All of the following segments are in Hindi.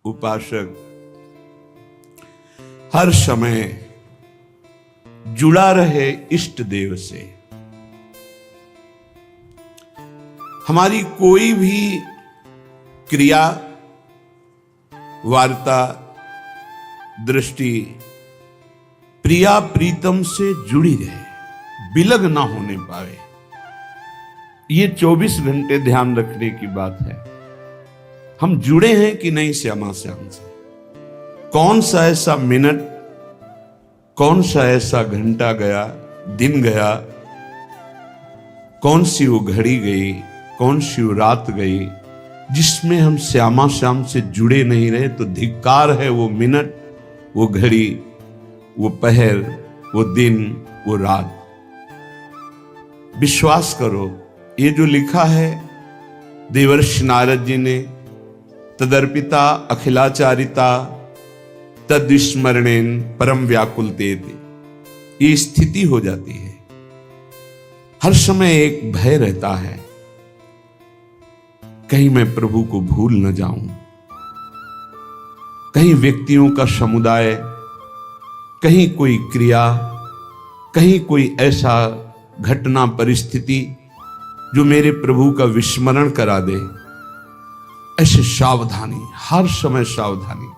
उपासक हर समय जुड़ा रहे इष्ट देव से। हमारी कोई भी क्रिया, वार्ता, दृष्टि प्रिया प्रीतम से जुड़ी रहे, विलग ना होने पाए। ये 24 घंटे ध्यान रखने की बात है। हम जुड़े हैं कि नहीं श्यामा श्याम से। कौन सा ऐसा मिनट, कौन सा ऐसा घंटा गया, दिन गया, कौन सी वो घड़ी गई, कौन सी वो रात गई जिसमें हम श्यामा श्याम से जुड़े नहीं रहे। तो धिक्कार है वो मिनट, वो घड़ी, वो पहर, वो दिन, वो रात। विश्वास करो, ये जो लिखा है देवर्षि नारद जी ने, तदर्पिता अखिलाचारिता तद्विस्मरणेन परम व्याकुलते, ये स्थिति हो जाती है। हर समय एक भय रहता है, कहीं मैं प्रभु को भूल न जाऊं, कहीं व्यक्तियों का समुदाय, कहीं कोई क्रिया, कहीं कोई ऐसा घटना परिस्थिति जो मेरे प्रभु का विस्मरण करा दे। ऐसे सावधानी, हर समय सावधानी।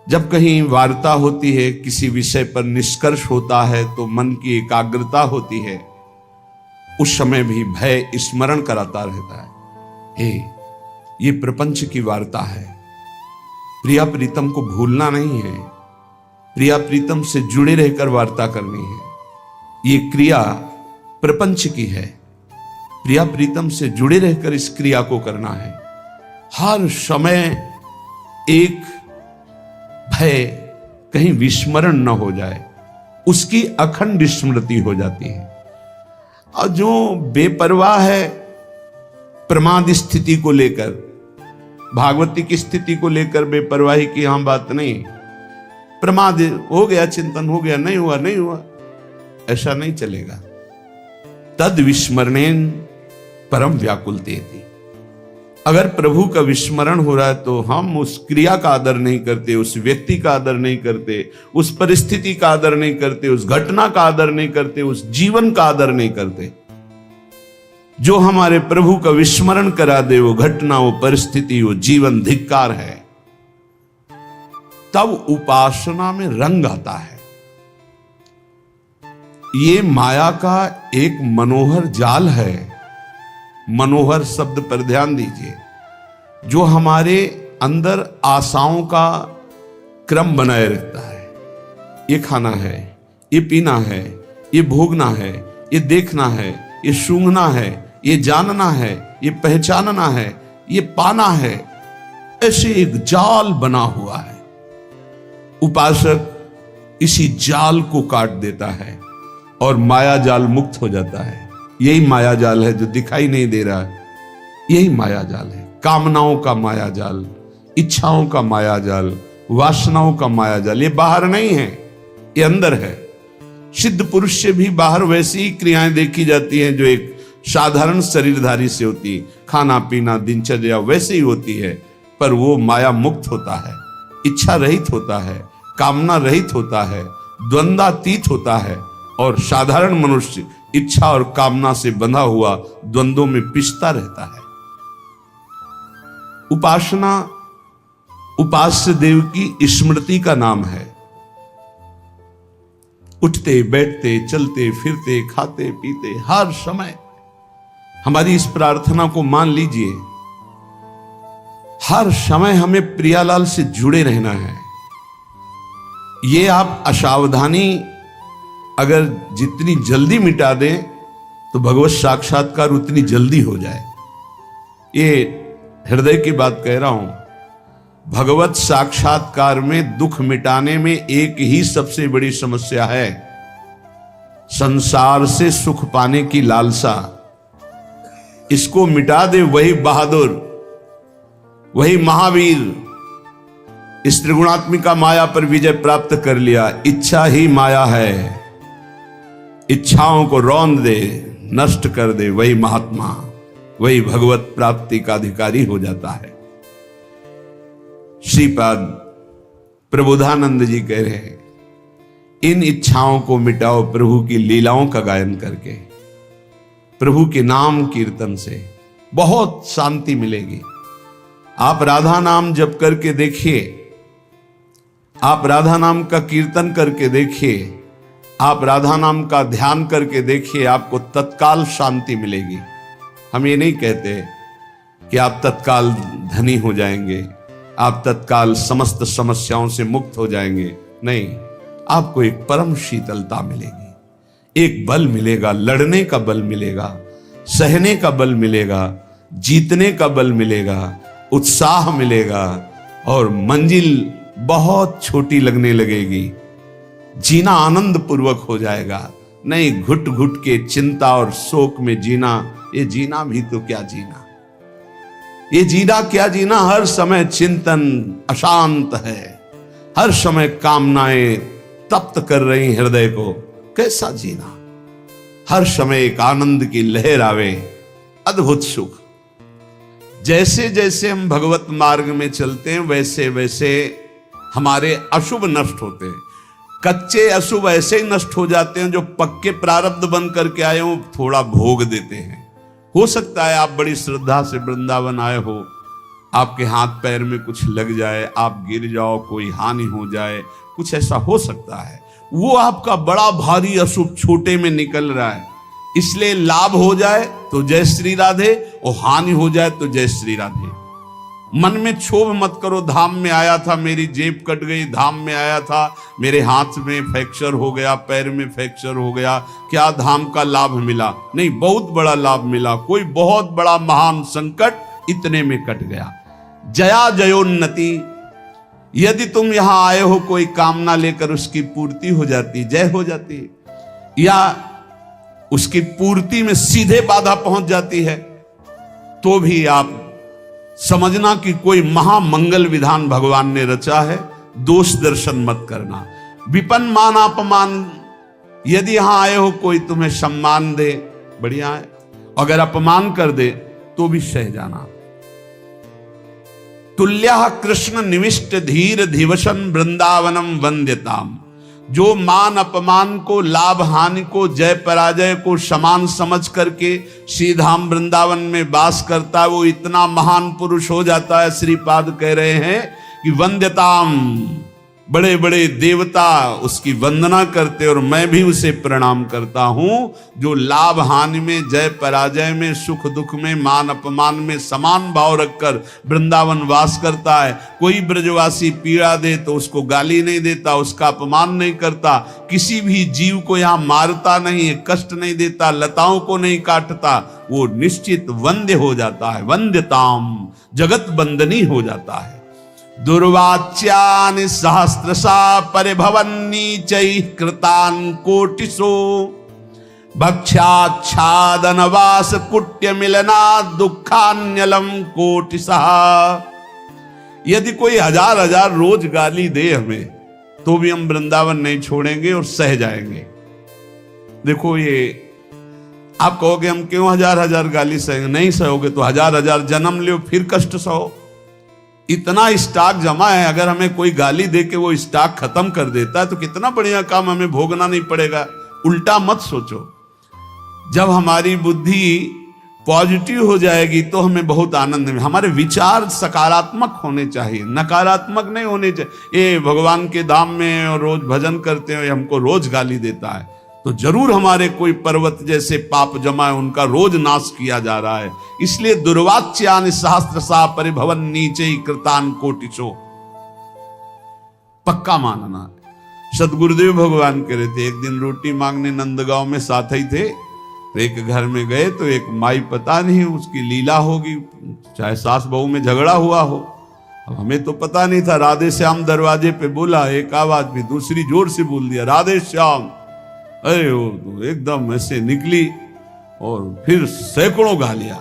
जब कहीं वार्ता होती है, किसी विषय पर निष्कर्ष होता है, तो मन की एकाग्रता होती है, उस समय भी भय स्मरण कराता रहता है। हे, ये प्रपंच की वार्ता है, प्रिया प्रीतम को भूलना नहीं है, प्रिया प्रीतम से जुड़े रहकर वार्ता करनी है। ये क्रिया प्रपंच की है, प्रिया प्रीतम से जुड़े रहकर इस क्रिया को करना है। हर समय एक भय, कहीं विस्मरण न हो जाए, उसकी अखंड स्मृति हो जाती है। और जो बेपरवाह है प्रमाद स्थिति को लेकर, भागवती की स्थिति को लेकर बेपरवाही की हम बात नहीं, प्रमाद हो गया, चिंतन हो गया, नहीं हुआ नहीं हुआ, ऐसा नहीं चलेगा। तद विस्मरणेन परम व्याकुलतेति। अगर प्रभु का विस्मरण हो रहा है तो हम उस क्रिया का आदर नहीं करते, उस व्यक्ति का आदर नहीं करते, उस परिस्थिति का आदर नहीं करते, उस घटना का आदर नहीं करते, उस जीवन का आदर नहीं करते। जो हमारे प्रभु का विस्मरण करा दे, वो घटना, वो परिस्थिति, वो जीवन धिक्कार है। तब उपासना में रंग आता है। ये माया का एक मनोहर जाल है। मनोहर शब्द पर ध्यान दीजिए, जो हमारे अंदर आशाओं का क्रम बनाए रखता है। ये खाना है, ये पीना है, ये भोगना है, ये देखना है, ये सूंघना है, ये जानना है, ये पहचानना है, ये पाना है। ऐसे एक जाल बना हुआ है। उपासक इसी जाल को काट देता है और माया जाल मुक्त हो जाता है। यही माया जाल है जो दिखाई नहीं दे रहा है, यही माया जाल है। कामनाओं का माया जाल, इच्छाओं का माया जाल, वासनाओं का माया जाल। ये बाहर नहीं है, ये अंदर है। सिद्ध पुरुष से भी बाहर वैसी ही क्रियाएं देखी जाती हैं जो एक साधारण शरीरधारी से होती, खाना पीना दिनचर्या वैसे ही होती है, पर वो माया मुक्त होता है, इच्छा रहित होता है, कामना रहित होता है, द्वंद्वातीत होता है। और साधारण मनुष्य इच्छा और कामना से बंधा हुआ द्वंद्वों में पिसता रहता है। उपासना उपास्य देव की स्मृति का नाम है। उठते बैठते चलते फिरते खाते पीते हर समय हमारी इस प्रार्थना को मान लीजिए। हर समय हमें प्रियालाल से जुड़े रहना है। ये आप असावधानी अगर जितनी जल्दी मिटा दें तो भगवत साक्षात्कार उतनी जल्दी हो जाए। ये हृदय की बात कह रहा हूं। भगवत साक्षात्कार में दुख मिटाने में एक ही सबसे बड़ी समस्या है, संसार से सुख पाने की लालसा। इसको मिटा दे वही बहादुर, वही महावीर। इस त्रिगुणात्मिका माया पर विजय प्राप्त कर लिया। इच्छा ही माया है, इच्छाओं को रौंद दे, नष्ट कर दे, वही महात्मा, वही भगवत प्राप्ति का अधिकारी हो जाता है। श्रीपाद प्रबोधानंद जी कह रहे हैं, इन इच्छाओं को मिटाओ प्रभु की लीलाओं का गायन करके, प्रभु के नाम कीर्तन से बहुत शांति मिलेगी। आप राधा नाम जप करके देखिए, आप राधा नाम का कीर्तन करके देखिए, आप राधा नाम का ध्यान करके देखिए, आपको तत्काल शांति मिलेगी। हम ये नहीं कहते कि आप तत्काल धनी हो जाएंगे, आप तत्काल समस्त समस्याओं से मुक्त हो जाएंगे, नहीं, आपको एक परम शीतलता मिलेगी, एक बल मिलेगा, लड़ने का बल मिलेगा, सहने का बल मिलेगा, जीतने का बल मिलेगा, उत्साह मिलेगा और मंजिल बहुत छोटी लगने लगेगी। जीना आनंद पूर्वक हो जाएगा। नहीं घुट घुट के चिंता और शोक में जीना, ये जीना भी तो क्या जीना, ये जीना क्या जीना। हर समय चिंतन अशांत है, हर समय कामनाएं तप्त कर रही हृदय को, कैसा जीना। हर समय एक आनंद की लहर आवे, अद्भुत सुख। जैसे जैसे हम भगवत मार्ग में चलते हैं वैसे वैसे हमारे अशुभ नष्ट होते हैं। कच्चे अशुभ ऐसे ही नष्ट हो जाते हैं, जो पक्के प्रारब्ध बन करके आए हो थोड़ा भोग देते हैं। हो सकता है आप बड़ी श्रद्धा से वृंदावन आए हो, आपके हाथ पैर में कुछ लग जाए, आप गिर जाओ, कोई हानि हो जाए, कुछ ऐसा हो सकता है। वो आपका बड़ा भारी अशुभ छोटे में निकल रहा है, इसलिए लाभ हो जाए तो जय श्री राधे और हानि हो जाए तो जय श्री राधे। मन में क्षोभ मत करो, धाम में आया था मेरी जेब कट गई, धाम में आया था मेरे हाथ में फ्रैक्चर हो गया, पैर में फ्रैक्चर हो गया, क्या धाम का लाभ मिला? नहीं, बहुत बड़ा लाभ मिला। कोई बहुत बड़ा महान संकट इतने में कट गया। जया जयोन्नति, यदि तुम यहां आए हो कोई कामना लेकर, उसकी पूर्ति हो जाती, जय हो जाती, या उसकी पूर्ति में सीधे बाधा पहुंच जाती है, तो भी आप समझना कि कोई महामंगल विधान भगवान ने रचा है। दोष दर्शन मत करना। विपन मान अपमान, यदि यहां आए हो कोई तुम्हें सम्मान दे, बढ़िया है, अगर अपमान कर दे तो भी सह जाना। तुल्यः कृष्ण निविष्ट धीर दिवसन वृंदावनम वंद्यताम, जो मान अपमान को, लाभ हानि को, जय पराजय को समान समझ करके श्रीधाम वृंदावन में वास करता है, वो इतना महान पुरुष हो जाता है। श्रीपाद कह रहे हैं कि वंद्यताम, बड़े बड़े देवता उसकी वंदना करते, और मैं भी उसे प्रणाम करता हूं, जो लाभ हानि में, जय पराजय में, सुख दुख में, मान अपमान में समान भाव रखकर वृंदावन वास करता है। कोई ब्रजवासी पीड़ा दे तो उसको गाली नहीं देता, उसका अपमान नहीं करता, किसी भी जीव को यहां मारता नहीं, कष्ट नहीं देता, लताओं को नहीं काटता, वो निश्चित वंद्य हो जाता है। वंद्यताम, जगत बंदनी हो जाता है। दुर्वाच्यानि सहस्रशा परिभवन्नीचैः कृतान् कोटिशो, भक्ष्याच्छादनवास कुट्य मिलना दुखान्यलम कोटिशः। यदि कोई हजार हजार रोज गाली दे हमें, तो भी हम वृंदावन नहीं छोड़ेंगे और सह जाएंगे। देखो, ये आप कहोगे हम क्यों हजार हजार गाली सहेंगे? नहीं सहोगे तो हजार हजार जन्म लो, फिर कष्ट सहो। इतना स्टॉक जमा है, अगर हमें कोई गाली दे के वो स्टॉक खत्म कर देता है तो कितना बढ़िया काम, हमें भोगना नहीं पड़ेगा। उल्टा मत सोचो। जब हमारी बुद्धि पॉजिटिव हो जाएगी तो हमें बहुत आनंद में, हमारे विचार सकारात्मक होने चाहिए, नकारात्मक नहीं होने चाहिए। ये भगवान के धाम में और रोज भजन करते हैं, हमको रोज गाली देता है, तो जरूर हमारे कोई पर्वत जैसे पाप जमा है, उनका रोज नाश किया जा रहा है। इसलिए दुर्वाच्यानि सहस्रशा परिभवन नीचे कृतान कोटिशो, पक्का मानना। सदगुरुदेव भगवान कह रहे थे, एक दिन रोटी मांगने नंदगांव में साथ ही थे, तो एक घर में गए तो एक माई, पता नहीं उसकी लीला होगी, चाहे सास बहू में झगड़ा हुआ हो, अब हमें तो पता नहीं था। राधे श्याम दरवाजे पे बोला, एक आवाज भी दूसरी जोर से बोल दिया, राधे श्याम। अरे वो तो एकदम ऐसे निकली, और फिर सैकड़ों गालियां,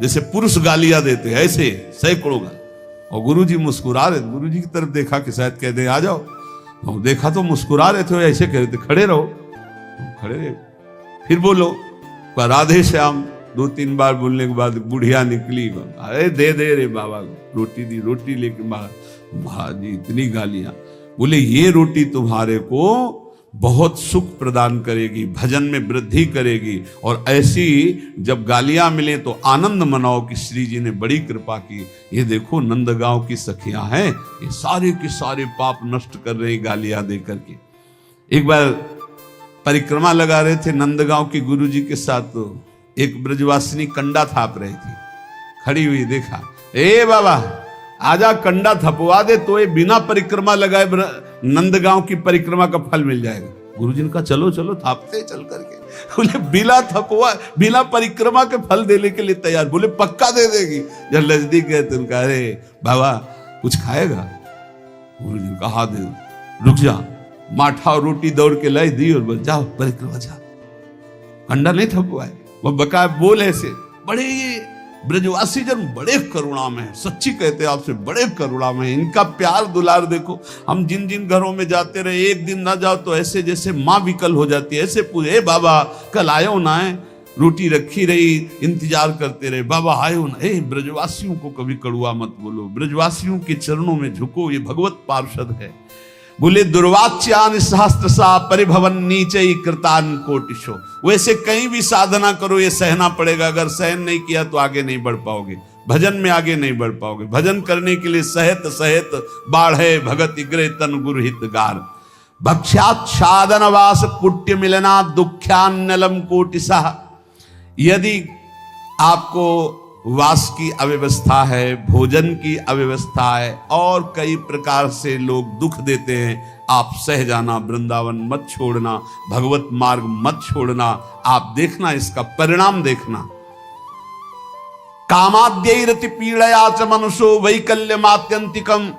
जैसे पुरुष गालियां देते ऐसे सैकड़ों गालियां। और गुरुजी मुस्कुरा रहे, गुरुजी की तरफ देखा कि शायद कह दे आ जाओ, तो देखा तो मुस्कुरा रहे थे, ऐसे कह रहे थे खड़े रहो, खड़े रहे। फिर बोलो राधे श्याम, 2-3 बार बोलने के बाद बुढ़िया निकली, अरे दे दे रे बाबा, रोटी दी, रोटी लेके महाराज जी इतनी गालियां। बोले ये रोटी तुम्हारे को बहुत सुख प्रदान करेगी, भजन में वृद्धि करेगी, और ऐसी जब गालियां मिले तो आनंद मनाओ कि श्री जी ने बड़ी कृपा की। ये देखो नंदगांव की सखियां हैं, ये सारे के सारे पाप नष्ट कर रही गालियां दे करके। एक बार परिक्रमा लगा रहे थे नंदगांव के गुरुजी के साथ, तो एक ब्रजवासिनी कंडा थाप रही थी, खड़ी हुई, देखा, ए बाबा आजा कंडा थपवा दे तो ये बिना परिक्रमा लगाए नंदगांव की परिक्रमा का फल मिल जाएगा। गुरुजी ने कहा चलो चलो थापते चल करके। बोले बिना परिक्रमा के फल देने के लिए तैयार। बोले पक्का दे देगी। जब नजदीक गए तो उनका, अरे बाबा कुछ खाएगा? गुरुजी ने कहा दे, रुक जा। माठा और रोटी दौड़ के लाई दी और बस जाओ परिक्रमा जाओ। कंडा नहीं थपवाए, वो बकाया बोल ऐसे। बड़े ये ब्रजवासी जन बड़े करुणा में, सच्ची कहते हैं आपसे, बड़े करुणा में। इनका प्यार दुलार देखो। हम जिन जिन घरों में जाते रहे, एक दिन ना जाओ तो ऐसे जैसे माँ विकल हो जाती है। ऐसे पूछे, बाबा कल आयो ना है? रोटी रखी रही, इंतजार करते रहे, बाबा आयो ना? ब्रजवासियों को कभी कड़ुआ मत बोलो, ब्रजवासियों के चरणों में झुको, ये भगवत पार्षद है। बोले दुर्वाच्यान सहस्त्रसा परिभवन नीचे कृतान कोटिशो। वैसे कहीं भी साधना करो ये सहना पड़ेगा, अगर सहन नहीं किया तो आगे नहीं बढ़ पाओगे, भजन में आगे नहीं बढ़ पाओगे। भजन करने के लिए सहित सहित बाढ़े भगत इग्रे तन गुरुहित गार। भक्ष्याच्छादन वास कुट्य मिलना दुख्यान्नलम कोटिसा। यदि आपको वास की अव्यवस्था है, भोजन की अव्यवस्था है, और कई प्रकार से लोग दुख देते हैं, आप सह जाना, वृंदावन मत छोड़ना, भगवत मार्ग मत छोड़ना। आप देखना, इसका परिणाम देखना। कामाद्यैरति पीड़या च मनुष्यो वैकल्यमात्यंतिकम।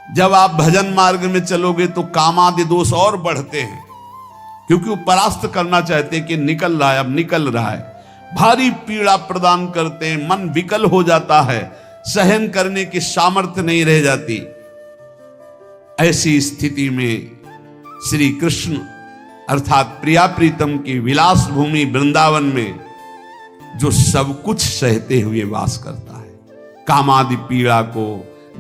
जब आप भजन मार्ग में चलोगे तो कामादि दोष और बढ़ते हैं, क्योंकि वो परास्त करना चाहते हैं कि निकल रहा है, अब निकल रहा है। भारी पीड़ा प्रदान करते हैं, मन विकल हो जाता है, सहन करने की सामर्थ्य नहीं रह जाती। ऐसी स्थिति में श्री कृष्ण अर्थात प्रिया प्रीतम की विलास भूमि वृंदावन में जो सब कुछ सहते हुए वास करता है, कामादि पीड़ा को,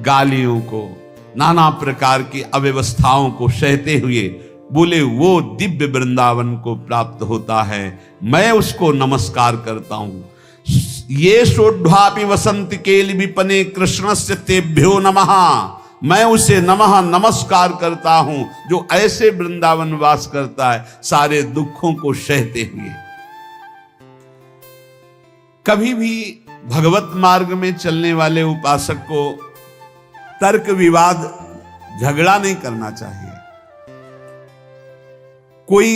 गालियों को, नाना प्रकार की अव्यवस्थाओं को सहते हुए, बोले वो दिव्य वृंदावन को प्राप्त होता है। मैं उसको नमस्कार करता हूं। ये सोढ़ापि वसंत केल विपने कृष्णस्य तेभ्यो नमः। मैं उसे नमः नमस्कार करता हूं जो ऐसे वृंदावन वास करता है, सारे दुखों को सहते हुए। कभी भी भगवत मार्ग में चलने वाले उपासक को तर्क विवाद झगड़ा नहीं करना चाहिए। कोई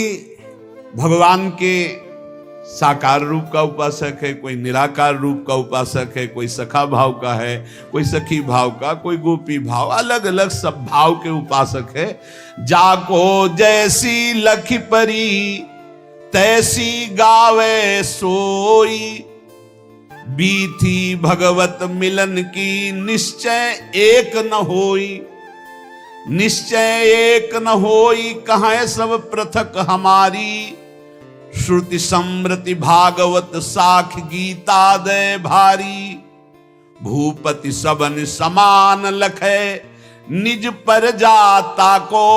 भगवान के साकार रूप का उपासक है, कोई निराकार रूप का उपासक है, कोई सखा भाव का है, कोई सखी भाव का, कोई गोपी भाव, अलग अलग सब भाव के उपासक है। जाको जैसी लखी परी तैसी गावे सोई, बीथी भगवत मिलन की निश्चय एक न होई। निश्चय एक न होई कहाँ सब पृथक हमारी, श्रुति समृति भागवत साख गीता दय भारी। भूपति सबन समान लखे निज पर जाता को,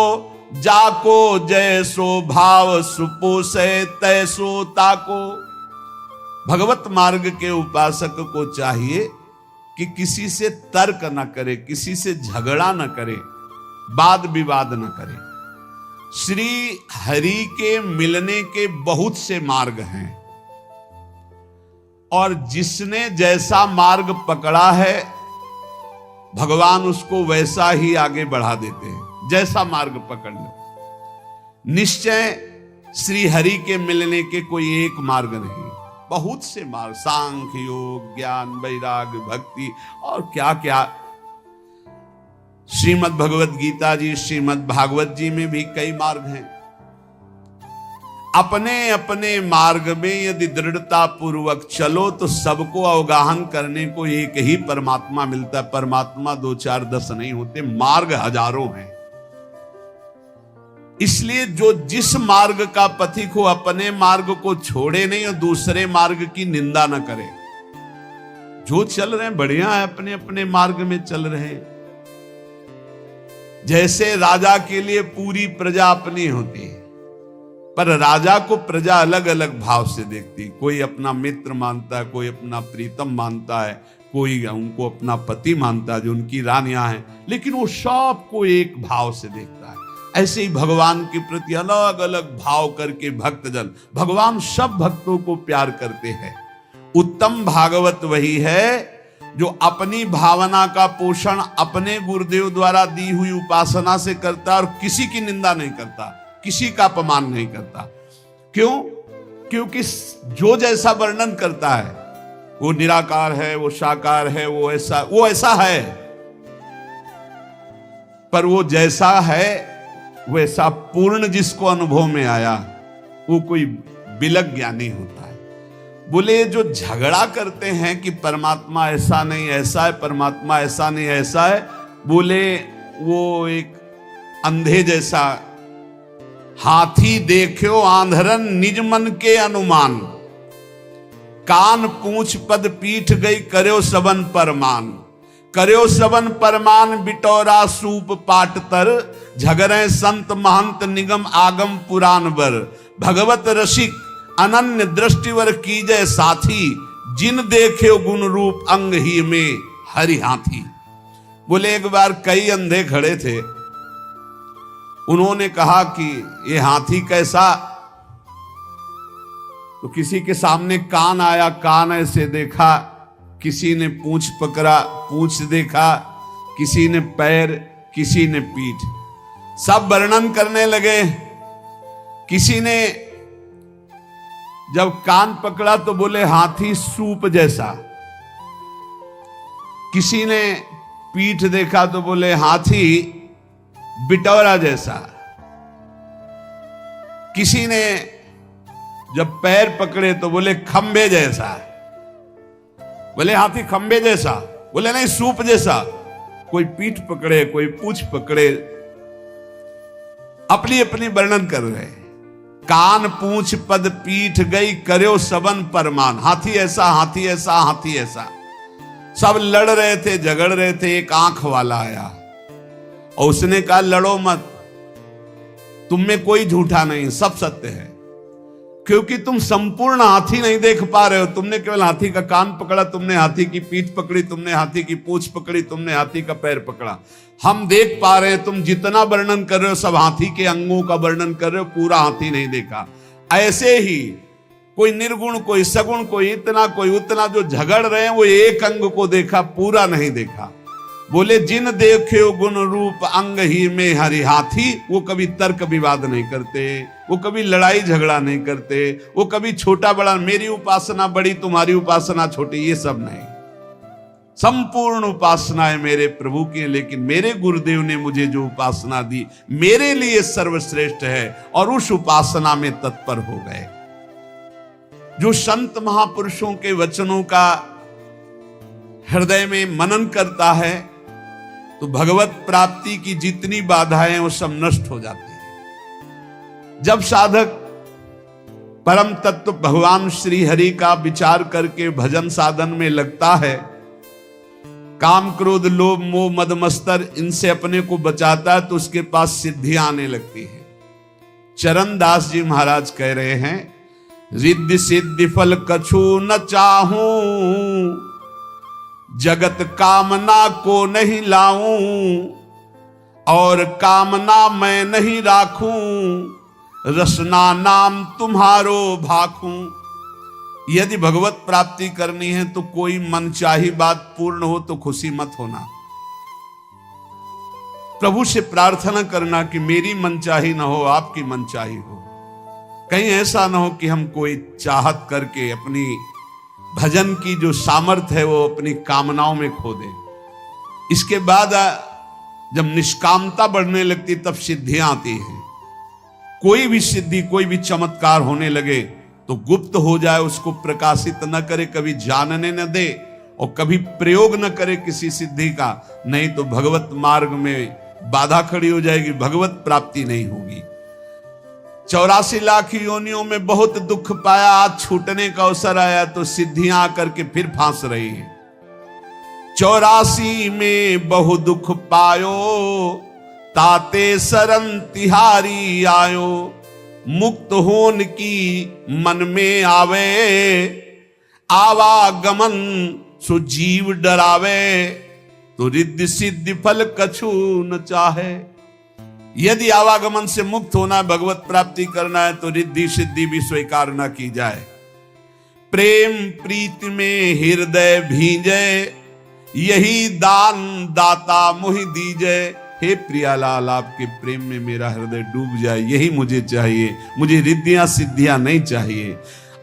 जाको जैसो भाव सुपोसे तैसो ताको। भगवत मार्ग के उपासक को चाहिए कि किसी से तर्क न करे, किसी से झगड़ा न करे, वाद विवाद न करे। श्री हरि के मिलने के बहुत से मार्ग हैं, और जिसने जैसा मार्ग पकड़ा है भगवान उसको वैसा ही आगे बढ़ा देते हैं। जैसा मार्ग पकड़ लो। निश्चय श्री हरि के मिलने के कोई एक मार्ग नहीं, बहुत से मार्ग, सांख्य योग, ज्ञान, वैराग्य, भक्ति और क्या क्या। श्रीमद् भगवत गीता जी, श्रीमद् भागवत जी में भी कई मार्ग हैं। अपने अपने मार्ग में यदि दृढ़ता पूर्वक चलो तो सबको अवगाहन करने को एक ही परमात्मा मिलता है। परमात्मा 2 4 10 नहीं होते, मार्ग हजारों हैं। इसलिए जो जिस मार्ग का पथिक हो अपने मार्ग को छोड़े नहीं और दूसरे मार्ग की निंदा न करे। जो चल रहे हैं बढ़िया है, अपने अपने मार्ग में चल रहे हैं। जैसे राजा के लिए पूरी प्रजा अपनी होती है, पर राजा को प्रजा अलग अलग भाव से देखती। कोई अपना मित्र मानता है, कोई अपना प्रीतम मानता है, कोई उनको अपना पति मानता है जो उनकी रानियां हैं, लेकिन वो सबको एक भाव से देखता है। ऐसे ही भगवान के प्रति अलग अलग भाव करके भक्तजन, भगवान सब भक्तों को प्यार करते हैं। उत्तम भागवत वही है जो अपनी भावना का पोषण अपने गुरुदेव द्वारा दी हुई उपासना से करता और किसी की निंदा नहीं करता, किसी का अपमान नहीं करता। क्यों? क्योंकि जो जैसा वर्णन करता है वो निराकार है, वो साकार है, वो ऐसा है, पर वो जैसा है वैसा पूर्ण जिसको अनुभव में आया वो कोई बिलक ज्ञानी होता है। बोले जो झगड़ा करते हैं कि परमात्मा ऐसा नहीं ऐसा है, परमात्मा ऐसा नहीं ऐसा है, बोले वो एक अंधे जैसा। हाथी देखो आंधरन निज मन के अनुमान, कान पूंछ पद पीठ गई कर्यो सबन परमान। कर्यो सबन परमान बिटौरा सूप पाट तर, झगरे संत महंत निगम आगम पुराण बर। भगवत रसिक अनन्य दृष्टिवर कीजय साथी, जिन देखे गुण रूप अंग ही में हरि हाथी। बोले एक बार कई अंधे खड़े थे, उन्होंने कहा कि ये हाथी कैसा? तो किसी के सामने कान आया, कान ऐसे देखा, किसी ने पूंछ पकड़ा, पूंछ देखा, किसी ने पैर, किसी ने पीठ, सब वर्णन करने लगे। किसी ने जब कान पकड़ा तो बोले हाथी सूप जैसा, किसी ने पीठ देखा तो बोले हाथी बिटौरा जैसा, किसी ने जब पैर पकड़े तो बोले खंबे जैसा। बोले हाथी खंबे जैसा, बोले नहीं सूप जैसा। कोई पीठ पकड़े, कोई पूंछ पकड़े, अपनी अपनी वर्णन कर रहे। कान पूंछ पद पीठ गई कर्यो सबन परमान। हाथी ऐसा, हाथी ऐसा, हाथी ऐसा। सब लड़ रहे थे, झगड़ रहे थे। एक आंख वाला आया और उसने कहा लड़ो मत, तुम में कोई झूठा नहीं, सब सत्य है, क्योंकि तुम संपूर्ण हाथी नहीं देख पा रहे हो। तुमने केवल हाथी का कान पकड़ा, तुमने हाथी की पीठ पकड़ी, तुमने हाथी की पूंछ पकड़ी, तुमने हाथी का पैर पकड़ा। हम देख पा रहे हैं, तुम जितना वर्णन कर रहे हो सब हाथी के अंगों का वर्णन कर रहे हो, पूरा हाथी नहीं देखा। ऐसे ही कोई निर्गुण, कोई सगुण, कोई इतना, कोई उतना, जो झगड़ रहे हैं वो एक अंग को देखा, पूरा नहीं देखा। बोले जिन देखे गुण रूप अंग ही में हरि हाथी, वो कभी तर्क विवाद नहीं करते, वो कभी लड़ाई झगड़ा नहीं करते, वो कभी छोटा बड़ा, मेरी उपासना बड़ी तुम्हारी उपासना छोटी, ये सब नहीं। संपूर्ण उपासना है मेरे प्रभु की, लेकिन मेरे गुरुदेव ने मुझे जो उपासना दी मेरे लिए सर्वश्रेष्ठ है, और उस उपासना में तत्पर हो गए। जो संत महापुरुषों के वचनों का हृदय में मनन करता है तो भगवत प्राप्ति की जितनी बाधाएं वो सब नष्ट हो जाती है। जब साधक परम तत्व भगवान श्री हरि का विचार करके भजन साधन में लगता है, काम क्रोध लोभ मोह मद मत्सर इनसे अपने को बचाता है, तो उसके पास सिद्धियां आने लगती है। चरण दास जी महाराज कह रहे हैं, रिद्धि सिद्धि फल कछु न चाहूं, जगत कामना को नहीं लाऊं, और कामना मैं नहीं राखूं, रसना नाम तुम्हारो भाखूं। यदि भगवत प्राप्ति करनी है तो कोई मनचाही बात पूर्ण हो तो खुशी मत होना। प्रभु से प्रार्थना करना कि मेरी मनचाही ना हो, आपकी मनचाही हो। कहीं ऐसा ना हो कि हम कोई चाहत करके अपनी भजन की जो सामर्थ्य है वो अपनी कामनाओं में खो दे। इसके बाद जब निष्कामता बढ़ने लगती तब सिद्धियां आती हैं। कोई भी सिद्धि, कोई भी चमत्कार होने लगे तो गुप्त हो जाए, उसको प्रकाशित न करे, कभी जानने न दे और कभी प्रयोग न करे किसी सिद्धि का, नहीं तो भगवत मार्ग में बाधा खड़ी हो जाएगी, भगवत प्राप्ति नहीं होगी। 84 लाख योनियों में बहुत दुख पाया, आज छूटने का अवसर आया तो सिद्धियां आकर के फिर फांस रही है। 84 में बहु दुख पायो, ताते शरण तिहारी आयो। मुक्त होन की मन में आवे, आवागमन सो जीव डरावे। तो रिद्धि सिद्धि फल कछु न चाहे। यदि आवागमन से मुक्त होना है, भगवत प्राप्ति करना है, तो रिद्धि सिद्धि भी स्वीकार न की जाए। प्रेम प्रीति में हृदय भींजे, यही दान दाता मुहि दीजे। हे प्रियालाल, आपके प्रेम में मेरा हृदय डूब जाए, यही मुझे चाहिए। मुझे रिद्धियां सिद्धियां नहीं चाहिए।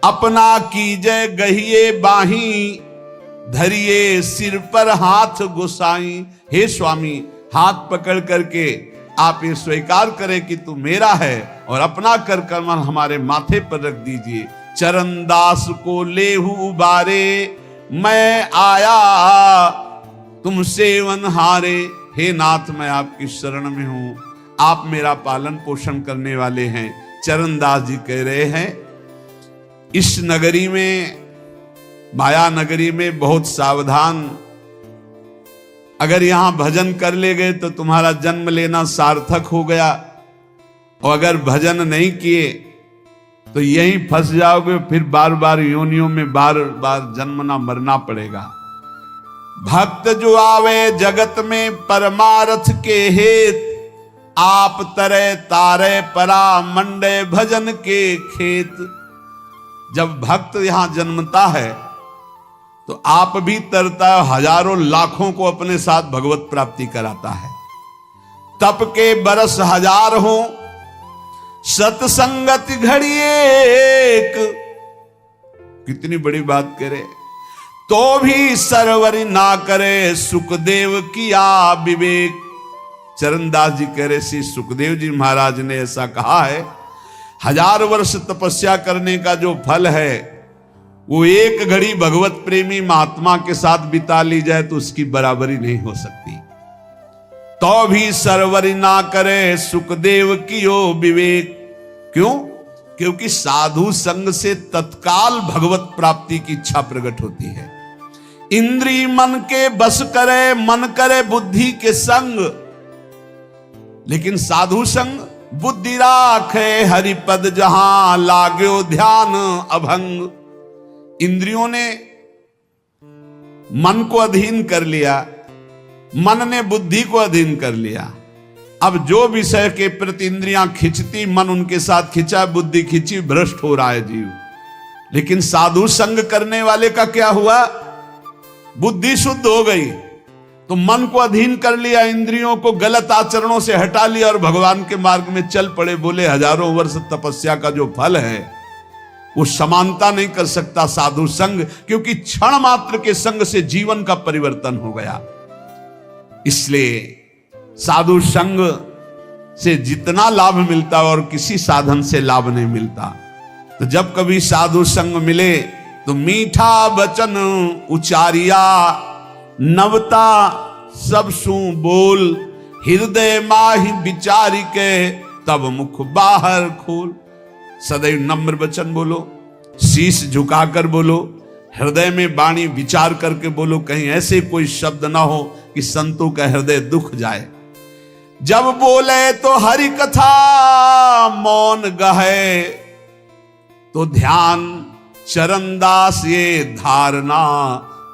अपना कीजे गहिए बाही, धरिए सिर पर हाथ गोसाई। हे स्वामी, हाथ पकड़ करके आप ये स्वीकार करें कि तू मेरा है और अपना कर कमल हमारे माथे पर रख दीजिए। चरण दास को लेहू उबारे, मैं आया तुम सेवन हारे। हे नाथ, मैं आपकी शरण में हूं, आप मेरा पालन पोषण करने वाले हैं। चरणदास जी कह रहे हैं, इस नगरी में, माया नगरी में बहुत सावधान। अगर यहां भजन कर ले गए तो तुम्हारा जन्म लेना सार्थक हो गया, और अगर भजन नहीं किए तो यहीं फंस जाओगे, फिर बार बार योनियों में बार बार जन्मना मरना पड़ेगा। भक्त जो आवे जगत में परमार्थ के हेत, आप तरे तारे परा मंडे भजन के खेत। जब भक्त यहां जन्मता है तो आप भी तरता है, हजारों लाखों को अपने साथ भगवत प्राप्ति कराता है। तप के बरस हजार हो, सतसंगत घड़ी एक। कितनी बड़ी बात करे, तो भी सरवरी ना करे सुखदेव किया विवेक। चरणदास जी कह रहे, श्री सुखदेव जी महाराज ने ऐसा कहा है, 1000 वर्ष तपस्या करने का जो फल है, वो एक घड़ी भगवत प्रेमी महात्मा के साथ बिता ली जाए तो उसकी बराबरी नहीं हो सकती। तो भी सरवरी ना करे सुखदेव कियो विवेक। क्यों? क्योंकि साधु संग से तत्काल भगवत प्राप्ति की इच्छा प्रकट होती है। इंद्री मन के बस करे, मन करे बुद्धि के संग। लेकिन साधु संग बुद्धि राखे, हरिपद जहां लाग्यो ध्यान अभंग। इंद्रियों ने मन को अधीन कर लिया, मन ने बुद्धि को अधीन कर लिया। अब जो विषय के प्रति इंद्रियां खिंचती, मन उनके साथ खिंचा, बुद्धि खिंची, भ्रष्ट हो रहा है जीव। लेकिन साधु संग करने वाले का क्या हुआ? बुद्धि शुद्ध हो गई, तो मन को अधीन कर लिया, इंद्रियों को गलत आचरणों से हटा लिया और भगवान के मार्ग में चल पड़े। बोले 1000 वर्ष तपस्या का जो फल है वो समानता नहीं कर सकता साधु संग, क्योंकि क्षण मात्र के संग से जीवन का परिवर्तन हो गया। इसलिए साधु संग से जितना लाभ मिलता और किसी साधन से लाभ नहीं मिलता। तो जब कभी साधु संग मिले तो मीठा वचन उचारिया, नवता सब सु बोल। हृदय माहि विचारी के, तब मुख बाहर खोल। सदैव नम्र वचन बोलो, शीश झुकाकर बोलो, हृदय में वाणी विचार करके बोलो। कहीं ऐसे कोई शब्द ना हो कि संतों का हृदय दुख जाए। जब बोले तो हरि कथा मौन गहे, तो ध्यान चरणदास ये धारणा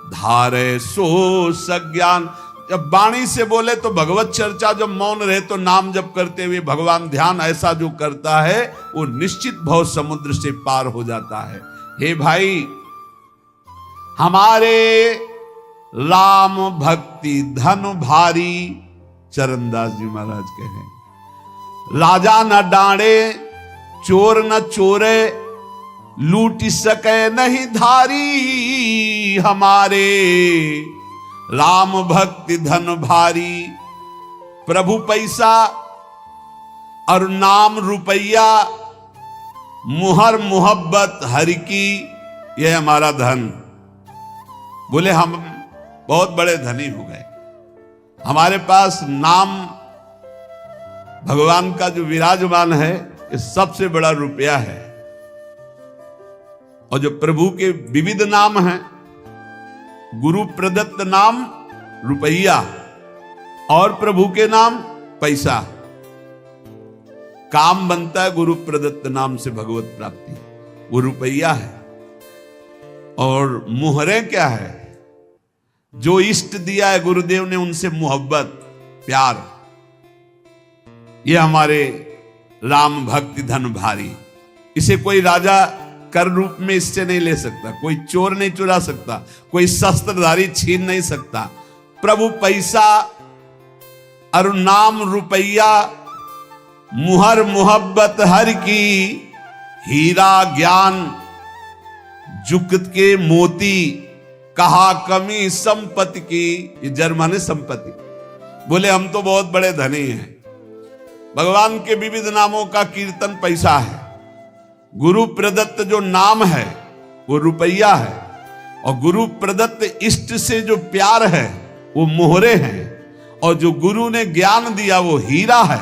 धारे सो सज्ञान। जब वाणी से बोले तो भगवत चर्चा, जब मौन रहे तो नाम जप करते हुए भगवान ध्यान, ऐसा जो करता है वो निश्चित भव समुद्र से पार हो जाता है। हे भाई, हमारे राम भक्ति धन भारी। चरणदास जी महाराज कह रहे, राजा न डांडे चोर न चोरे, लूट सके नहीं धारी। हमारे राम भक्ति धन भारी। प्रभु पैसा और नाम रुपया, मुहर मोहब्बत हरि की, यह हमारा धन। बोले हम बहुत बड़े धनी हो गए, हमारे पास नाम भगवान का जो विराजमान है ये सबसे बड़ा रुपया है। और जो प्रभु के विविध नाम हैं, गुरु प्रदत्त नाम रुपया और प्रभु के नाम पैसा। काम बनता है गुरु प्रदत्त नाम से भगवत प्राप्ति, वो रुपया है। और मुहरें क्या है? जो इष्ट दिया है गुरुदेव ने उनसे मोहब्बत, प्यार। ये हमारे राम भक्ति धन भारी। इसे कोई राजा कर रूप में इससे नहीं ले सकता, कोई चोर नहीं चुरा सकता, कोई शस्त्रधारी छीन नहीं सकता। प्रभु पैसा और नाम रुपया, मुहर मोहब्बत हर की, हीरा ज्ञान जुगत के मोती, कहा कमी संपत्ति की। ये जर्मन है संपत्ति। बोले हम तो बहुत बड़े धनी हैं। भगवान के विविध नामों का कीर्तन पैसा है। गुरु प्रदत्त जो नाम है वो रुपया है, और गुरु प्रदत्त इष्ट से जो प्यार है वो मोहरे हैं, और जो गुरु ने ज्ञान दिया वो हीरा है,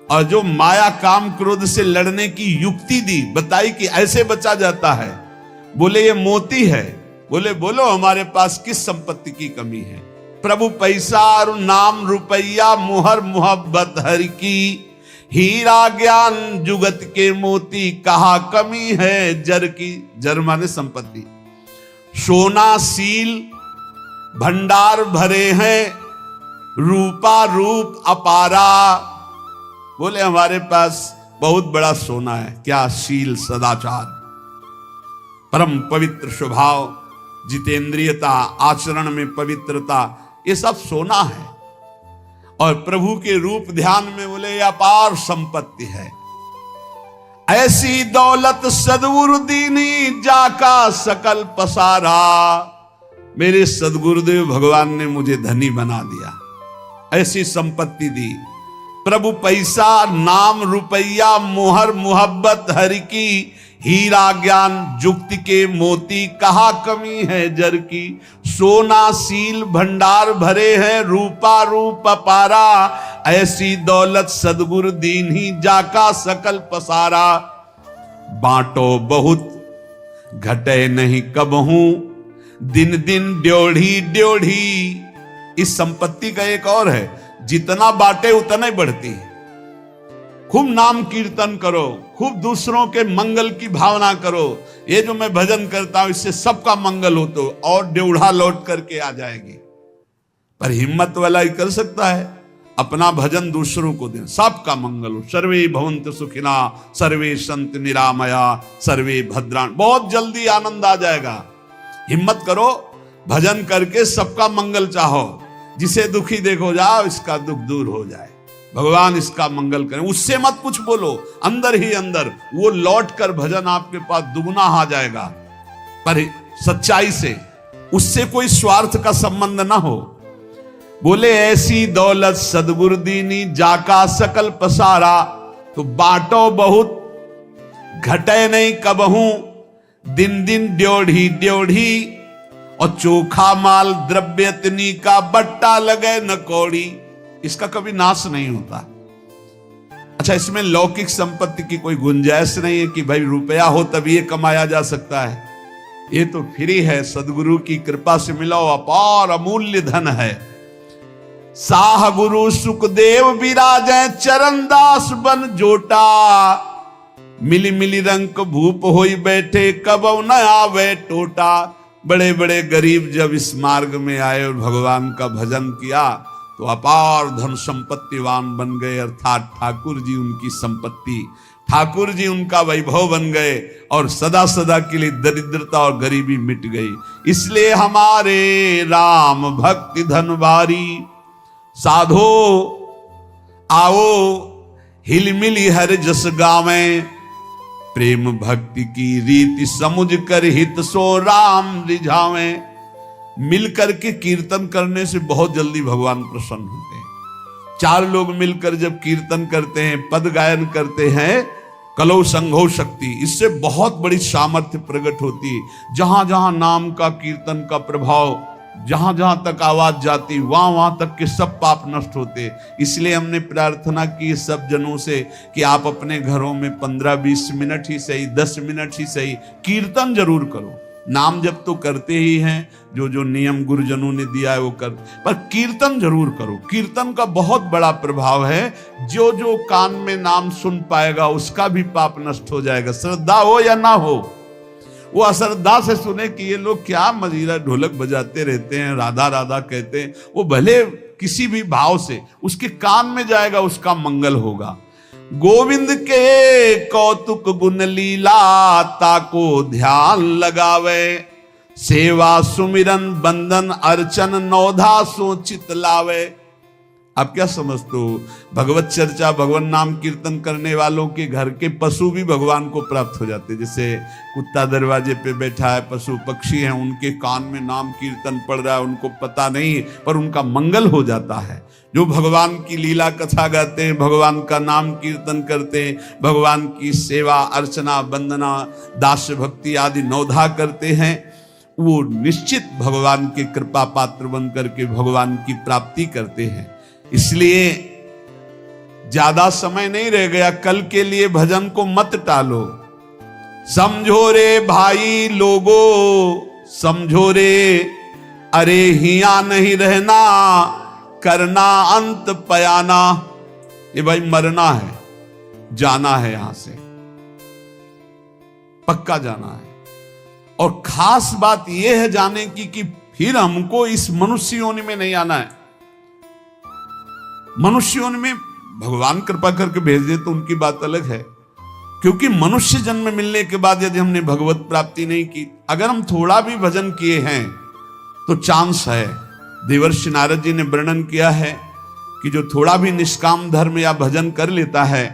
और जो माया काम क्रोध से लड़ने की युक्ति दी, बताई कि ऐसे बचा जाता है, बोले ये मोती है। बोले बोलो हमारे पास किस संपत्ति की कमी है? प्रभु पैसा और नाम रुपया, मुहर मोहब्बत हर की, हीरा ज्ञान जुगत के मोती, कहा कमी है जर की। जर माने संपत्ति। सोना सील भंडार भरे हैं, रूपा रूप अपारा। बोले हमारे पास बहुत बड़ा सोना है। क्या? शील, सदाचार, परम पवित्र स्वभाव, जितेंद्रियता, आचरण में पवित्रता, ये सब सोना है। और प्रभु के रूप ध्यान में बोले अपार संपत्ति है। ऐसी दौलत सदगुरु दीनी, जाका सकल पसारा। मेरे सदगुरुदेव भगवान ने मुझे धनी बना दिया, ऐसी संपत्ति दी। प्रभु पैसा नाम रुपया, मोहर मोहब्बत हर की, हीरा ज्ञान जुक्ति के मोती, कहा कमी है जर की। सोना सील भंडार भरे हैं, रूपा रूप अपारा। ऐसी दौलत सदगुरु दीन ही, जाका सकल पसारा। बांटो बहुत घटे नहीं कबहू, दिन दिन ड्योढ़ी ड्योढ़ी। इस संपत्ति का एक और है, जितना बांटे उतना ही बढ़ती है। खूब नाम कीर्तन करो, खूब दूसरों के मंगल की भावना करो। ये जो मैं भजन करता हूं इससे सबका मंगल हो, तो और ड्योढ़ा लौट करके आ जाएगी। पर हिम्मत वाला ही कर सकता है, अपना भजन दूसरों को दे, सबका मंगल हो। सर्वे भवन्तु सुखिना, सर्वे सन्तु निरामया, सर्वे भद्राणि। बहुत जल्दी आनंद आ जाएगा। हिम्मत करो, भजन करके सबका मंगल चाहो। जिसे दुखी देखो, जाओ इसका दुख दूर हो जाए, भगवान इसका मंगल करें। उससे मत कुछ बोलो, अंदर ही अंदर वो लौट कर भजन आपके पास दुगुना आ जाएगा। पर सच्चाई से, उससे कोई स्वार्थ का संबंध ना हो। बोले ऐसी दौलत सदगुरु दीनी, जाका सकल पसारा। तो बांटो बहुत घटे नहीं कबहू, दिन दिन ड्योढ़ी ड्योढ़ी। और चोखा माल द्रव्यतनी का, बट्टा लगे न कौड़ी। इसका कभी नाश नहीं होता। अच्छा, इसमें लौकिक संपत्ति की कोई गुंजाइश नहीं है कि भाई रुपया हो तभी ये कमाया जा सकता है। ये तो फ्री है, सदगुरु की कृपा से मिला हुआ अपार अमूल्य धन है। साह गुरु सुखदेव विराजे, चरणदास बन जोटा। मिली मिली रंग भूप होई बैठे, कबौ न आवे टोटा। बड़े बड़े गरीब जब इस मार्ग में आए और भगवान का भजन किया तो अपार धन संपत्तिवान बन गए। अर्थात ठाकुर जी उनकी संपत्ति, ठाकुर जी उनका वैभव बन गए, और सदा सदा के लिए दरिद्रता और गरीबी मिट गई। इसलिए हमारे राम भक्ति धनवारी, साधो आओ हिलमिली हर जस गावें। प्रेम भक्ति की रीति समुझ कर हित सो राम रिझावें। मिलकर के कीर्तन करने से बहुत जल्दी भगवान प्रसन्न होते हैं। चार लोग मिलकर जब कीर्तन करते हैं, पद गायन करते हैं, कलौ संघो शक्ति, इससे बहुत बड़ी सामर्थ्य प्रकट होती है। जहां जहां नाम का कीर्तन का प्रभाव जहां जहां तक आवाज जाती वहां वहां तक के सब पाप नष्ट होते। इसलिए हमने प्रार्थना की सब जनों से कि आप अपने घरों में 15-20 मिनट ही सही, 10 मिनट ही सही, कीर्तन जरूर करो। नाम जप तो करते ही हैं, जो जो नियम गुरुजनों ने दिया है वो कर, पर कीर्तन जरूर करो। कीर्तन का बहुत बड़ा प्रभाव है। जो जो कान में नाम सुन पाएगा उसका भी पाप नष्ट हो जाएगा, श्रद्धा हो या ना हो। वो अश्रद्धा से सुने कि ये लोग क्या मजीरा ढोलक बजाते रहते हैं, राधा राधा कहते हैं, वो भले किसी भी भाव से उसके कान में जाएगा, उसका मंगल होगा। गोविंद के कौतुक गुण लीला ताको ध्यान लगावे, सेवा सुमिरन बंदन अर्चन नौधा सो चित लावे। आप क्या समझते हो? भगवत चर्चा, भगवान नाम कीर्तन करने वालों के घर के पशु भी भगवान को प्राप्त हो जाते। जैसे कुत्ता दरवाजे पे बैठा है, पशु पक्षी हैं, उनके कान में नाम कीर्तन पड़ रहा है, उनको पता नहीं, पर उनका मंगल हो जाता है। जो भगवान की लीला कथा गाते हैं, भगवान का नाम कीर्तन करते हैं, भगवान की सेवा अर्चना वंदना दास भक्ति आदि नौधा करते हैं, वो निश्चित भगवान के कृपा पात्र बन करके भगवान की प्राप्ति करते हैं। इसलिए ज्यादा समय नहीं रह गया, कल के लिए भजन को मत टालो। समझो रे भाई लोगो, समझो रे, अरे हिया नहीं रहना, करना अंत पयाना। ये भाई मरना है, जाना है, यहां से पक्का जाना है। और खास बात यह है जाने की कि फिर हमको इस मनुष्य योनि में नहीं आना है। मनुष्य योनि में भगवान कृपा करके भेज दे तो उनकी बात अलग है, क्योंकि मनुष्य जन्म मिलने के बाद यदि हमने भगवत प्राप्ति नहीं की, अगर हम थोड़ा भी भजन किए हैं तो चांस है। देवर्षि नारद जी ने वर्णन किया है कि जो थोड़ा भी निष्काम धर्म या भजन कर लेता है,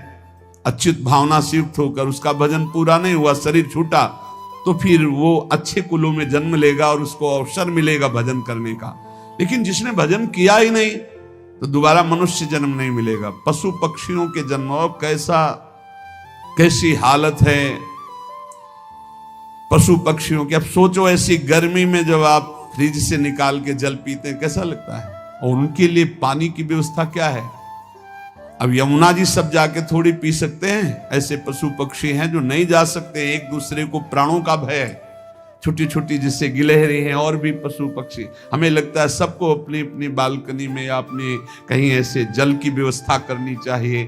अच्युत भावना से युक्त होकर, उसका भजन पूरा नहीं हुआ, शरीर छूटा, तो फिर वो अच्छे कुलों में जन्म लेगा और उसको अवसर मिलेगा भजन करने का। लेकिन जिसने भजन किया ही नहीं तो दोबारा मनुष्य जन्म नहीं मिलेगा। पशु पक्षियों के जन्म, और कैसी हालत है पशु पक्षियों की। अब सोचो ऐसी गर्मी में जब आप फ्रिज से निकाल के जल पीते हैं, कैसा लगता है? और उनके लिए पानी की व्यवस्था क्या है? अब यमुना जी सब जाके थोड़ी पी सकते हैं। ऐसे पशु पक्षी हैं जो नहीं जा सकते, एक दूसरे को प्राणों का भय है। छोटी छोटी जिससे गिलहरी हैं और भी पशु पक्षी, हमें लगता है सबको अपनी अपनी बालकनी में या अपने कहीं ऐसे जल की व्यवस्था करनी चाहिए।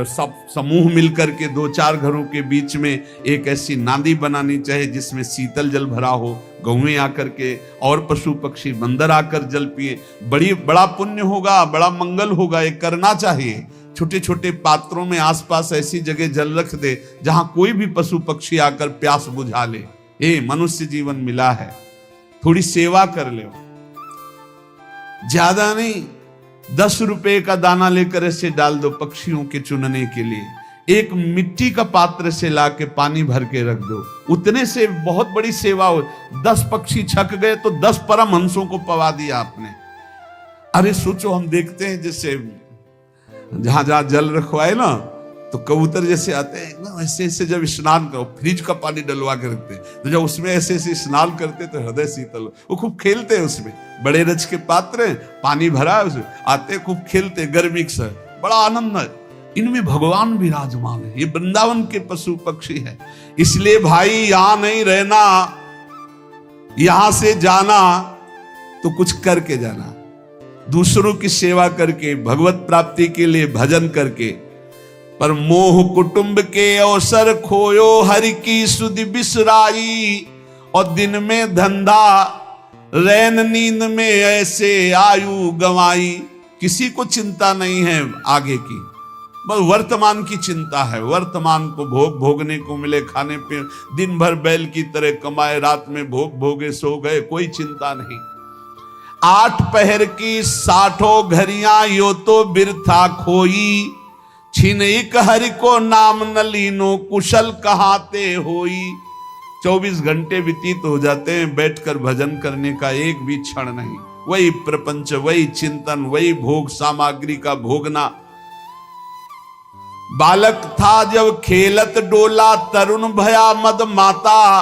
सब समूह मिलकर के 2-4 घरों के बीच में एक ऐसी नाली बनानी चाहिए जिसमें शीतल जल भरा हो, गौएं आकर के और पशु पक्षी बंदर आकर जल पिए। बड़ा पुण्य होगा, बड़ा मंगल होगा, ये करना चाहिए। छोटे छोटे पात्रों में आसपास ऐसी जगह जल रख दे जहां कोई भी पशु पक्षी आकर प्यास बुझा ले। ये मनुष्य जीवन मिला है, थोड़ी सेवा कर ले। ज्यादा नहीं, 10 रुपए का दाना लेकर ऐसे डाल दो पक्षियों के चुनने के लिए। एक मिट्टी का पात्र से लाके पानी भर के रख दो, उतने से बहुत बड़ी सेवा हो। 10 पक्षी छक गए तो 10 परमहंसों को पवा दिया आपने। अरे सोचो, हम देखते हैं जैसे जहां जहां जल रखवाए ना, तो कबूतर जैसे आते हैं ना, ऐसे ऐसे जब स्नान करो, फ्रिज का पानी डलवा के रखते हैं, तो जब उसमें ऐसे ऐसे स्नान करते तो हृदय शीतल। वो खूब खेलते हैं उसमें, बड़े रज के पात्र हैं, पानी भरा है उसमें, आते खूब खेलते, गर्मी से बड़ा आनंद है। इनमें भगवान विराजमान है। ये वृंदावन के पशु पक्षी है। इसलिए भाई यहां नहीं रहना, यहां से जाना तो कुछ करके जाना, दूसरों की सेवा करके, भगवत प्राप्ति के लिए भजन करके। पर मोह कुटुंब के अवसर खोयो, हरि की सुधि बिसराई। और दिन में धंधा, रैन नींद में ऐसे आयु गंवाई। किसी को चिंता नहीं है आगे की, बस वर्तमान की चिंता है। वर्तमान को भोगने को मिले, खाने पे दिन भर बैल की तरह कमाए, रात में भोगे सो गए, कोई चिंता नहीं। 8 पहर की 60 घड़ियां यो तो बिरथा खोई। छिन एक हरि को नाम न लीनो, कुशल कहाते होई। 24 घंटे व्यतीत हो जाते हैं बैठकर भजन करने का एक भी क्षण नहीं। वही प्रपंच, वही चिंतन, वही भोग सामग्री का भोगना। बालक था जब खेलत डोला, तरुण भया मद माता।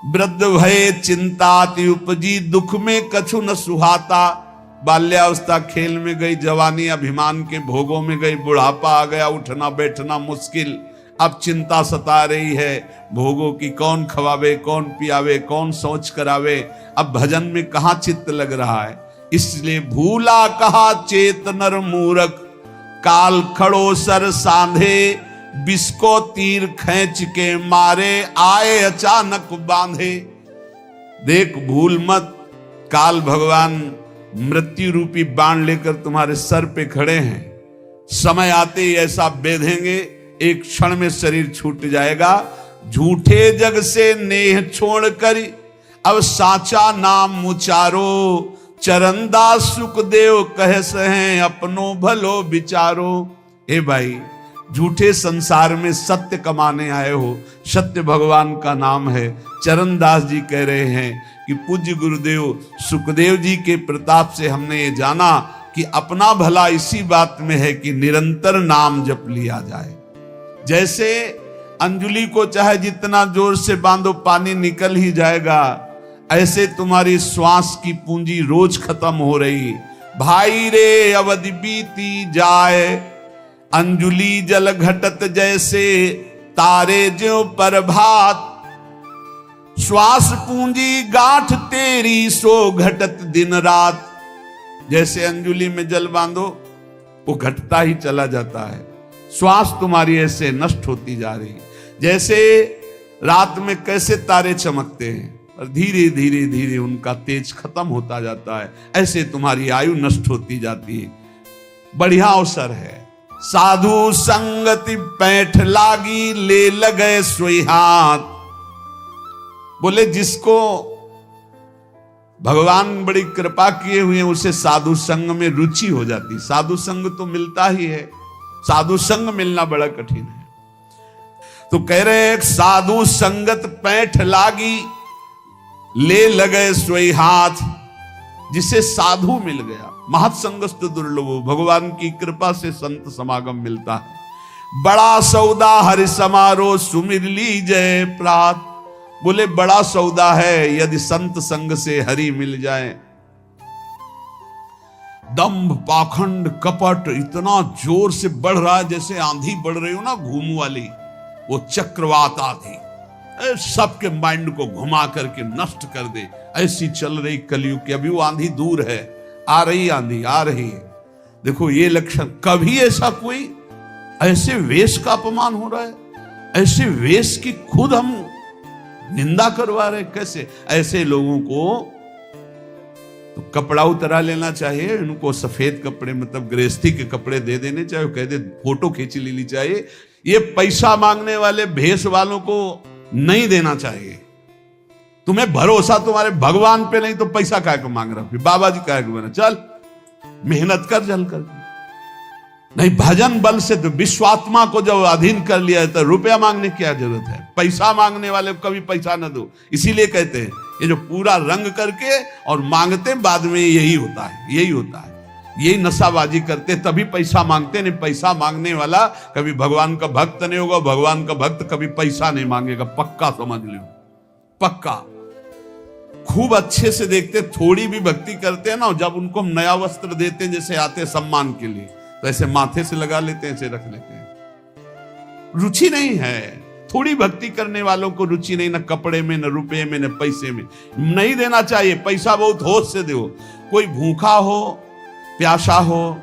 वृद्ध भय चिंताति उपजी, दुख में कछु न सुहाता। बाल्यावस्था खेल में गई, जवानी अभिमान के भोगों में गई, बुढ़ापा आ गया, उठना बैठना मुश्किल। अब चिंता सता रही है भोगों की, कौन खवावे, कौन पियावे, कौन सोच करावे। अब भजन में कहाँ चित्त लग रहा है। इसलिए भूला कहा चेत नर मूरख, काल खड़ो सर सांधे, बिस्को तीर खींच के मारे, आए अचानक बांधे। देख भूल मत, काल भगवान मृत्यु रूपी बाण लेकर तुम्हारे सर पे खड़े हैं। समय आते ही ऐसा बेधेंगे, एक क्षण में शरीर छूट जाएगा। झूठे जग से नेह छोड़कर अब साचा नाम उचारो, चरणदास सुखदेव कह सहे अपनो भलो विचारो। ए भाई, झूठे संसार में सत्य कमाने आए हो, सत्य भगवान का नाम है। चरणदास जी कह रहे हैं कि पूज्य गुरुदेव सुखदेव जी के प्रताप से हमने ये जाना कि अपना भला इसी बात में है कि निरंतर नाम जप लिया जाए। जैसे अंजुली को चाहे जितना जोर से बांधो पानी निकल ही जाएगा, ऐसे तुम्हारी श्वास की पूंजी रोज खत्म हो रही। भाई रे अवधि बीती जाए, अंजुली जल घटत जैसे, तारे ज्यों प्रभात। श्वास पूंजी गांठ तेरी सो घटत दिन रात। जैसे अंजुली में जल बांधो वो घटता ही चला जाता है। श्वास तुम्हारी ऐसे नष्ट होती जा रही। जैसे रात में कैसे तारे चमकते हैं और धीरे धीरे धीरे उनका तेज खत्म होता जाता है, ऐसे तुम्हारी आयु नष्ट होती जाती है। बढ़िया अवसर है। साधु संगति पैठ लागी, ले लगे सोई हाथ। बोले जिसको भगवान बड़ी कृपा किए हुए हैं उसे साधु संग में रुचि हो जाती। साधु संग तो मिलता ही है, साधु संग मिलना बड़ा कठिन है। तो कह रहे हैं साधु संगत पैठ लागी, ले लगे सोई हाथ। जिसे साधु मिल गया, महत्संगस्तु दुर्लभो, भगवान की कृपा से संत समागम मिलता है। बड़ा सौदा हरि समारोह, सुमिर लीजय प्रात। बोले बड़ा सौदा है यदि संत संग से हरि मिल जाए। दंभ पाखंड कपट इतना जोर से बढ़ रहा है जैसे आंधी बढ़ रही हो ना, घूम वाली, वो चक्रवात आंधी सबके माइंड को घुमा करके नष्ट कर दे, ऐसी चल रही कलयुग की। अभी वो आंधी दूर है, आ रही आंधी आ रही है। देखो ये लक्षण, कभी ऐसा कोई ऐसे वेश का अपमान हो रहा है, ऐसे वेश की खुद हम निंदा करवा रहे। कैसे ऐसे लोगों को तो कपड़ा उतरा लेना चाहिए, इनको सफेद कपड़े मतलब गृहस्थी के कपड़े दे देने चाहिए, कह दे फोटो खींच लेनी चाहिए। ये पैसा मांगने वाले भेष वालों को नहीं देना चाहिए। तुम्हें भरोसा तुम्हारे भगवान पे नहीं तो पैसा काय को मांग रहा, बाबा जी काय को बना, चल मेहनत कर जल कर। नहीं, भजन बल से तो विश्वात्मा को जब अधीन कर लिया है तो रुपया मांगने की क्या जरूरत है। पैसा मांगने वाले को कभी पैसा न दो। इसीलिए कहते हैं ये जो पूरा रंग करके और मांगते बाद में यही होता है, यही होता है, यही नशाबाजी करते तभी पैसा मांगते। नहीं, पैसा मांगने वाला कभी भगवान का भक्त नहीं होगा। भगवान का भक्त कभी पैसा नहीं मांगेगा, पक्का समझ लो, पक्का। खूब अच्छे से देखते, थोड़ी भी भक्ति करते हैं ना, जब उनको हम नया वस्त्र देते हैं जैसे आते सम्मान के लिए, तो ऐसे माथे से लगा लेते हैं, ऐसे रख लेते हैं। रुचि नहीं है। थोड़ी भक्ति करने वालों को रुचि नहीं, न कपड़े में, न रुपए में, न पैसे में। नहीं देना चाहिए, पैसा बहुत होश से दो। कोई भूखा हो, प्यासा हो,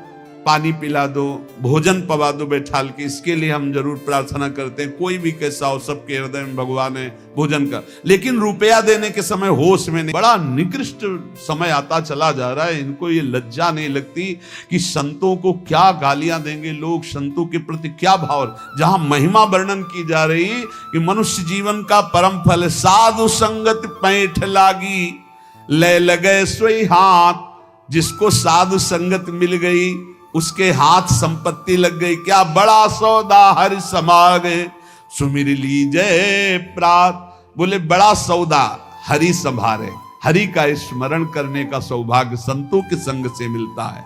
पानी पिला दो, भोजन पवा दो बैठाल के, इसके लिए हम जरूर प्रार्थना करते हैं। कोई भी कैसा हो, सबके हृदय में भगवान है, भोजन का। लेकिन रुपया देने के समय होश में नहीं। बड़ा निकृष्ट समय आता चला जा रहा है। इनको ये लज्जा नहीं लगती कि संतों को क्या गालियां देंगे लोग, संतों के प्रति क्या भाव। जहां महिमा वर्णन की जा रही कि मनुष्य जीवन का परम फल, साधु संगत पैठ लागी, ले लगे सोई हाथ। जिसको साधु संगत मिल गई उसके हाथ संपत्ति लग गई। क्या बड़ा सौदा हरि समागे, सुमिर लीजय प्रात। बोले बड़ा सौदा हरि संभारे, हरि का स्मरण करने का सौभाग्य संतों के संग से मिलता है।